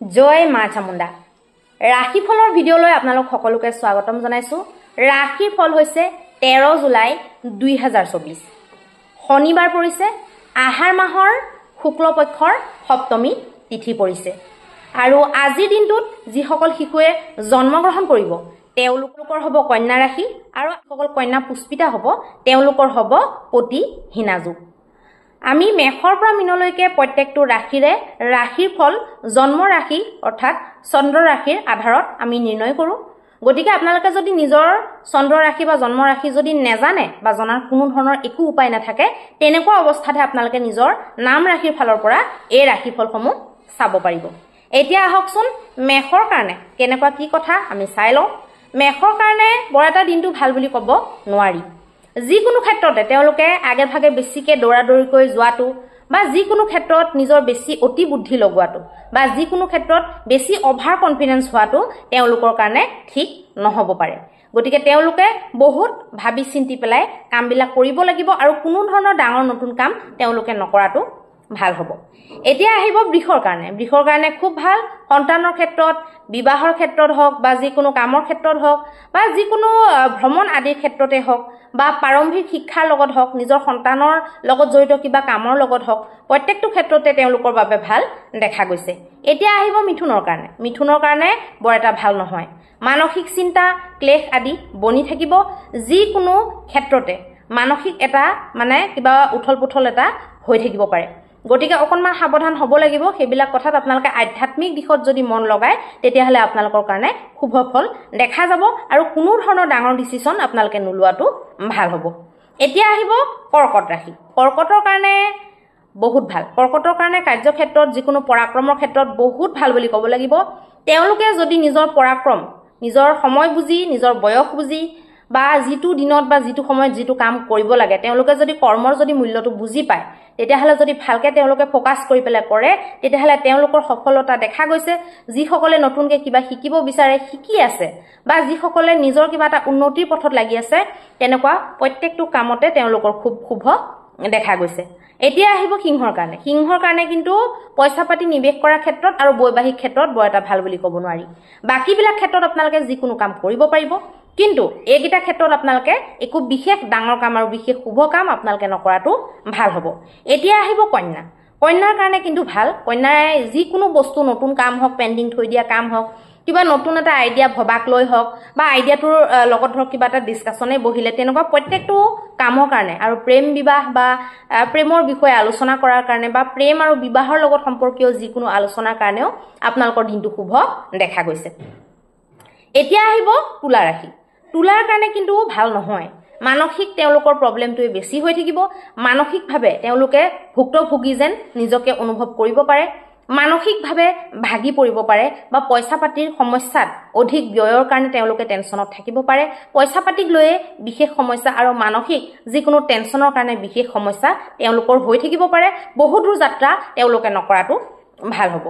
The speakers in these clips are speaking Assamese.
জয় মা চামুণ্ডা ৰাশিফলৰ ভিডিঅ'লৈ আপোনালোক সকলোকে স্বাগতম জনাইছো। ৰাশিৰ ফল হৈছে 13 জুলাই 2024। শনিবাৰ পৰিছে, আহাৰ মাহৰ শুক্ল পক্ষৰ সপ্তমী তিথি পৰিছে। আৰু আজিৰ দিনটোত যিসকল শিশুৱে জন্মগ্ৰহণ কৰিব তেওঁলোকৰ হ'ব কন্যা ৰাশি, আৰু যিসকল কন্যা পুষ্পিতা হ'ব তেওঁলোকৰ হ'ব পতি হীনাযোগ। আমি মেষৰ পৰা মীনলৈকে প্ৰত্যেকটো ৰাশিৰে ৰাশিৰ ফল জন্ম ৰাশি অৰ্থাৎ চন্দ্ৰ ৰাশিৰ আধাৰত আমি নিৰ্ণয় কৰোঁ। গতিকে আপোনালোকে যদি নিজৰ চন্দ্ৰ ৰাশি বা জন্ম ৰাশি যদি নেজানে বা জনাৰ কোনো ধৰণৰ একো উপায় নাথাকে, তেনেকুৱা অৱস্থাতহে আপোনালোকে নিজৰ নাম ৰাশিৰ ফালৰ পৰা এই ৰাশিফলসমূহ চাব পাৰিব। এতিয়া আহকচোন মেষৰ কাৰণে কেনেকুৱা কি কথা আমি চাই লওঁ। মেষৰ কাৰণে বৰ এটা দিনটো ভাল বুলি ক'ব নোৱাৰি। যিকোনো ক্ষেত্ৰতে তেওঁলোকে আগে ভাগে বেছিকৈ দৌৰা দৌৰিকৈ যোৱাটো, বা যিকোনো ক্ষেত্ৰত নিজৰ বেছি অতি বুদ্ধি লগোৱাটো, বা যিকোনো ক্ষেত্ৰত বেছি অভাৰ কনফিডেন্স হোৱাটো তেওঁলোকৰ কাৰণে ঠিক নহ'ব পাৰে। গতিকে তেওঁলোকে বহুত ভাবি চিন্তি পেলাই কামবিলাক কৰিব লাগিব, আৰু কোনো ধৰণৰ ডাঙৰ নতুন কাম তেওঁলোকে নকৰাটো ভাল হ'ব। এতিয়া আহিব বৃষৰ কাৰণে। বৃষৰ কাৰণে খুব ভাল। সন্তানৰ ক্ষেত্ৰত, বিবাহৰ ক্ষেত্ৰত হওক, বা যিকোনো কামৰ ক্ষেত্ৰত হওক, বা যিকোনো ভ্ৰমণ আদিৰ ক্ষেত্ৰতে হওক, বা প্ৰাৰম্ভিক শিক্ষাৰ লগত হওক, নিজৰ সন্তানৰ লগত জড়িত কিবা কামৰ লগত হওক, প্ৰত্যেকটো ক্ষেত্ৰতে তেওঁলোকৰ বাবে ভাল দেখা গৈছে। এতিয়া আহিব মিথুনৰ কাৰণে। মিথুনৰ কাৰণে বৰ এটা ভাল নহয়। মানসিক চিন্তা, ক্লেশ আদি বনি থাকিব। যিকোনো ক্ষেত্ৰতে মানসিক এটা কিবা উথল পুথল এটা হৈ থাকিব পাৰে। গতিকে অকণমান সাৱধান হ'ব লাগিব। সেইবিলাক কথাত আপোনালোকে আধ্যাত্মিক দিশত যদি মন লগায় তেতিয়াহ'লে আপোনালোকৰ কাৰণে শুভ ফল দেখা যাব, আৰু কোনো ধৰণৰ ডাঙৰ ডিচিশ্যন আপোনালোকে নোলোৱাটো ভাল হ'ব। এতিয়া আহিব কৰ্কট ৰাশি। কৰ্কটৰ কাৰণে বহুত ভাল। কৰ্কটৰ কাৰণে কাৰ্যক্ষেত্ৰত, যিকোনো পৰাক্ৰমৰ ক্ষেত্ৰত বহুত ভাল বুলি ক'ব লাগিব। তেওঁলোকে যদি নিজৰ পৰাক্ৰম, নিজৰ সময় বুজি, নিজৰ বয়স বুজি, বা যিটো দিনত বা যিটো সময়ত যিটো কাম কৰিব লাগে, তেওঁলোকে যদি কৰ্মৰ যদি মূল্যটো বুজি পায়, তেতিয়াহ'লে যদি ভালকৈ তেওঁলোকে ফ'কাছ কৰি পেলাই কৰে, তেতিয়াহ'লে তেওঁলোকৰ সফলতা দেখা গৈছে। যিসকলে নতুনকৈ কিবা শিকিব বিচাৰে, শিকি আছে, বা যিসকলে নিজৰ কিবা এটা উন্নতিৰ পথত লাগি আছে, তেনেকুৱা প্ৰত্যেকটো কামতে তেওঁলোকৰ খুব শুভ দেখা গৈছে। এতিয়া আহিব সিংহৰ কাৰণে। সিংহৰ কাৰণে কিন্তু পইচা পাতি নিৱেশ কৰাৰ ক্ষেত্ৰত আৰু বৈবাহিক ক্ষেত্ৰত বৰ এটা ভাল বুলি ক'ব নোৱাৰি। বাকীবিলাক ক্ষেত্ৰত আপোনালোকে যিকোনো কাম কৰিব পাৰিব, কিন্তু এইকেইটা ক্ষেত্ৰত আপোনালোকে একো বিশেষ ডাঙৰ কাম আৰু বিশেষ শুভ কাম আপোনালোকে নকৰাটো ভাল হ'ব। এতিয়া আহিব কন্যা। কন্যাৰ কাৰণে কিন্তু ভাল। কন্যাই যিকোনো বস্তু, নতুন কাম হওক, পেণ্ডিং থৈ দিয়া কাম হওক, কিবা নতুন এটা আইডিয়া ভবাক লৈ হওক, বা আইডিয়াটোৰ লগত ধৰক কিবা এটা ডিছকাশ্যনে বহিলে, তেনেকুৱা প্ৰত্যেকটো কামৰ কাৰণে, আৰু প্ৰেম বিবাহ বা প্ৰেমৰ বিষয়ে আলোচনা কৰাৰ কাৰণে, বা প্ৰেম আৰু বিবাহৰ লগত সম্পৰ্কীয় যিকোনো আলোচনাৰ কাৰণেও আপোনালোকৰ দিনটো শুভ দেখা গৈছে। এতিয়া আহিব তুলা ৰাশি। তুলাৰ কাৰণে কিন্তু ভাল নহয়। মানসিক তেওঁলোকৰ প্ৰব্লেমটোৱে বেছি হৈ থাকিব। মানসিকভাৱে তেওঁলোকে ভুক্তভোগী যেন নিজকে অনুভৱ কৰিব পাৰে। মানসিকভাৱে ভাগি পৰিব পাৰে, বা পইচা পাতিৰ সমস্যাত অধিক ব্যয়ৰ কাৰণে তেওঁলোকে টেনশ্যনত থাকিব পাৰে। পইচা পাতিক লৈয়ে বিশেষ সমস্যা আৰু মানসিক যিকোনো টেনশ্যনৰ কাৰণে বিশেষ সমস্যা তেওঁলোকৰ হৈ থাকিব পাৰে। বহু দূৰ যাত্ৰা তেওঁলোকে নকৰাটো ভাল হ'ব।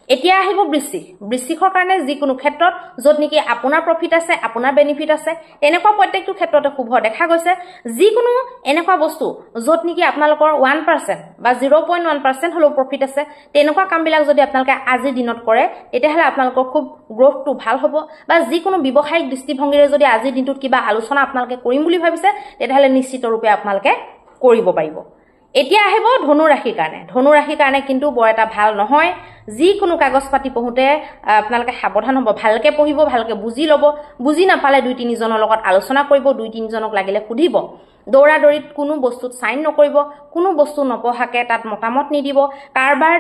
এতিয়া আহিব বৃশ্চিক। বৃশ্চিকৰ কাৰণে যিকোনো ক্ষেত্ৰত য'ত নেকি আপোনাৰ প্ৰফিট আছে, আপোনাৰ বেনিফিট আছে, তেনেকুৱা প্ৰত্যেকটো ক্ষেত্ৰতে শুভ দেখা গৈছে। যিকোনো এনেকুৱা বস্তু য'ত নেকি আপোনালোকৰ 1% বা 0.1% হ'লেও প্ৰফিট আছে, তেনেকুৱা কামবিলাক যদি আপোনালোকে আজিৰ দিনত কৰে, তেতিয়াহ'লে আপোনালোকৰ খুব গ্ৰ'থটো ভাল হ'ব। বা যিকোনো ব্যৱসায়িক দৃষ্টিভংগীৰে যদি আজিৰ দিনটোত কিবা আলোচনা আপোনালোকে কৰিম বুলি ভাবিছে, তেতিয়াহ'লে নিশ্চিত ৰূপে আপোনালোকে কৰিব পাৰিব। এতিয়া আহিব ধনু ৰাশিৰ কাৰণে। ধনু ৰাশিৰ কাৰণে কিন্তু বৰ এটা ভাল নহয়। যিকোনো কাগজ পাতি পঢ়োঁতে আপোনালোকে সাৱধান হ'ব। ভালকৈ পঢ়িব, ভালকৈ বুজি ল'ব। বুজি নাপালে 2-3জনৰ লগত আলোচনা কৰিব, 2-3জনক লাগিলে সুধিব। দৌৰা দৌৰিত কোনো বস্তুত চাইন নকৰিব। কোনো বস্তু নপঢ়াকৈ তাত মতামত নিদিব। কাৰোবাৰ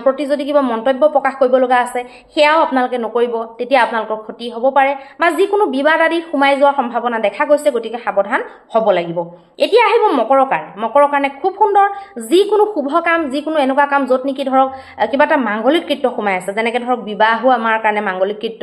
প্ৰতি যদি কিবা মন্তব্য প্ৰকাশ কৰিব লগা আছে, সেয়াও আপোনালোকে নকৰিব। তেতিয়া আপোনালোকৰ ক্ষতি হ'ব পাৰে, বা যিকোনো বিবাদ আদি সোমাই যোৱাৰ সম্ভাৱনা দেখা গৈছে। গতিকে সাৱধান হ'ব লাগিব। এতিয়া আহিব মকৰৰ কাৰণে। মকৰৰ কাৰণে খুব সুন্দৰ। যিকোনো শুভ কাম, যিকোনো এনেকুৱা কাম য'ত নেকি ধৰক কিবা এটা মাংগলিক কৃত্য সোমাই আছে, যেনেকৈ ধৰক বিবাহো আমাৰ কাৰণে মাংগলিক কৃত্য,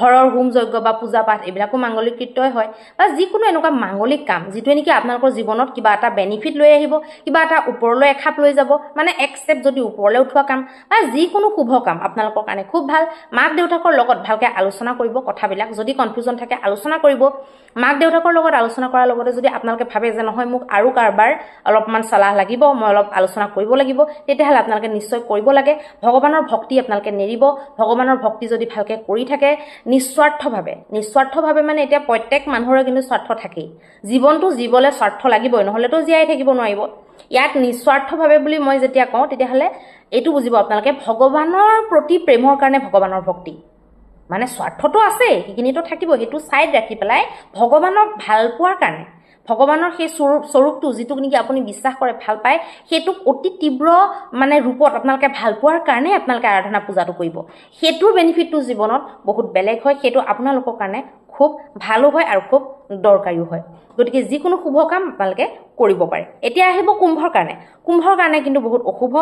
ঘৰৰ হোম যজ্ঞ বা পূজা পাঠ এইবিলাকো মাংগলিক কৃত্যই হয়, বা যিকোনো এনেকুৱা মাংগলিক কাম যিটোৱে নেকি আপোনালোকৰ আপোনালোকৰ জীৱনত কিবা এটা বেনিফিট লৈ আহিব, কিবা এটা ওপৰলৈ এখাপ লৈ যাব, মানে এক ষ্টেপ যদি ওপৰলৈ উঠোৱা কাম বা যিকোনো শুভ কাম আপোনালোকৰ কাৰণে খুব ভাল। মাক দেউতাকৰ লগত ভালকৈ আলোচনা কৰিব কথাবিলাক, যদি কনফিউজন থাকে আলোচনা কৰিব। মাক দেউতাকৰ লগত আলোচনা কৰাৰ লগতে যদি আপোনালোকে ভাবে যে নহয় মোক আৰু কাৰোবাৰ অলপমান সলাহ লাগিব, মই অলপ আলোচনা কৰিব লাগিব, তেতিয়াহ'লে আপোনালোকে নিশ্চয় কৰিব লাগে। ভগৱানৰ ভক্তি আপোনালোকে নেৰিব। ভগৱানৰ ভক্তি যদি ভালকৈ কৰি থাকে নিস্বাৰ্থভাৱে মানে এতিয়া প্ৰত্যেক মানুহৰে কিন্তু স্বাৰ্থ থাকেই, জীৱনটো জীৱলে স্বাৰ্থ লাগিবই, নহ'লেতো জীয়াই থাকিব নোৱাৰিব। ইয়াক নিস্বাৰ্থভাৱে বুলি মই যেতিয়া কওঁ তেতিয়াহ'লে এইটো বুজিব আপোনালোকে ভগৱানৰ প্ৰতি প্ৰেমৰ কাৰণে ভগৱানৰ ভক্তি, মানে স্বাৰ্থটো আছে সেইখিনিতো থাকিব, সেইটো ছাইড ৰাখি পেলাই ভগৱানক ভাল পোৱাৰ কাৰণে, ভগৱানৰ সেই স্বৰূপটো যিটোক নেকি আপুনি বিশ্বাস কৰে ভাল পায়, সেইটোক অতি তীব্ৰ মানে ৰূপত আপোনালোকে ভাল পোৱাৰ কাৰণে আপোনালোকে আৰাধনা পূজাটো কৰিব। সেইটোৰ বেনিফিটটো জীৱনত বহুত বেলেগ হয়, সেইটো আপোনালোকৰ কাৰণে খুব ভালো হয় আৰু খুব দৰকাৰীও হয়। গতিকে যিকোনো শুভ কাম আপোনালোকে কৰিব পাৰে। এতিয়া আহিব কুম্ভৰ কাৰণে। কুম্ভৰ কাৰণে কিন্তু বহুত অশুভ,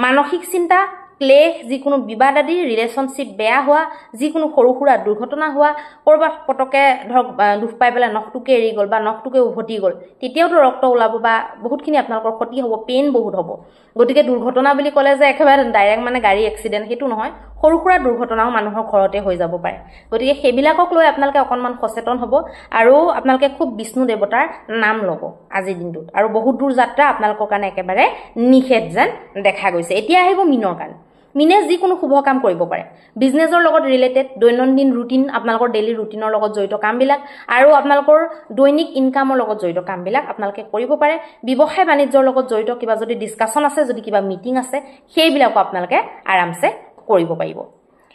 মানসিক চিন্তা, ক্লেশ, যিকোনো বিবাদ আদি, ৰিলেশ্যনশ্বিপ বেয়া হোৱা, যিকোনো সৰু সুৰা দুৰ্ঘটনা হোৱা, ক'ৰবাত পটকে ধৰক দুখ পাই পেলাই নখটোকে এৰি গ'ল বা নখটোকে উভতি গ'ল, তেতিয়াওতো ৰক্ত ওলাব বা বহুতখিনি আপোনালোকৰ ক্ষতি হ'ব, পেইন বহুত হ'ব। গতিকে দুৰ্ঘটনা বুলি ক'লে যে একেবাৰে ডাইৰেক্ট মানে গাড়ী এক্সিডেণ্ট সেইটো নহয়, সৰু সুৰা দুৰ্ঘটনাও মানুহৰ ঘৰতে হৈ যাব পাৰে। গতিকে সেইবিলাকক লৈ আপোনালোকে অকণমান সচেতন হ'ব আৰু আপোনালোকে খুব বিষ্ণু দেৱতাৰ নাম ল'ব আজিৰ দিনটোত, আৰু বহুত দূৰ যাত্ৰা আপোনালোকৰ কাৰণে একেবাৰে নিষেধ যেন দেখা গৈছে। এতিয়া আহিব মীনৰ কাৰণে। মিনে যিকোনো শুভ কাম কৰিব পাৰে, বিজনেছৰ লগত ৰিলেটেড, দৈনন্দিন ৰুটিন, আপোনালোকৰ ডেইলি ৰুটিনৰ লগত জড়িত কামবিলাক আৰু আপোনালোকৰ দৈনিক ইনকামৰ লগত জড়িত কামবিলাক আপোনালোকে কৰিব পাৰে। ব্যৱসায় বাণিজ্যৰ লগত জড়িত কিবা যদি ডিছকাশ্যন আছে, যদি কিবা মিটিং আছে, সেইবিলাকো আপোনালোকে আৰামছে কৰিব পাৰিব।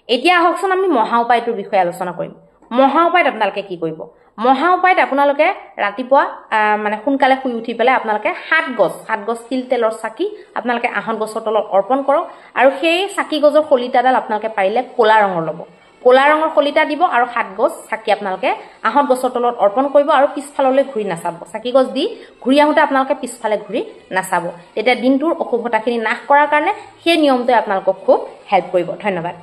এতিয়া আহকচোন আমি মহা উপায়টোৰ বিষয়ে আলোচনা কৰিম। মহা উপায়ত আপোনালোকে কি কৰিব? মহা উপায়ত আপোনালোকে ৰাতিপুৱা মানে সোনকালে শুই উঠি পেলাই আপোনালোকে 7 গছ তিল তেলৰ চাকি আপোনালোকে আহত গছৰ তলত অৰ্পণ কৰক, আৰু সেই চাকি গছৰ শলিতাডাল আপোনালোকে পাৰিলে ক'লা ৰঙৰ ল'ব, ক'লা ৰঙৰ শলিতা দিব আৰু 7 গছ চাকি আপোনালোকে আহত গছৰ তলত অৰ্পণ কৰিব আৰু পিছফাললৈ ঘূৰি নাচাব। চাকি গছ দি ঘূৰি আহোঁতে আপোনালোকে পিছফালে ঘূৰি নাচাব, তেতিয়া দিনটোৰ অশুভতাখিনি নাশ কৰাৰ কাৰণে সেই নিয়মটোৱে আপোনালোকক খুব হেল্প কৰিব। ধন্যবাদ।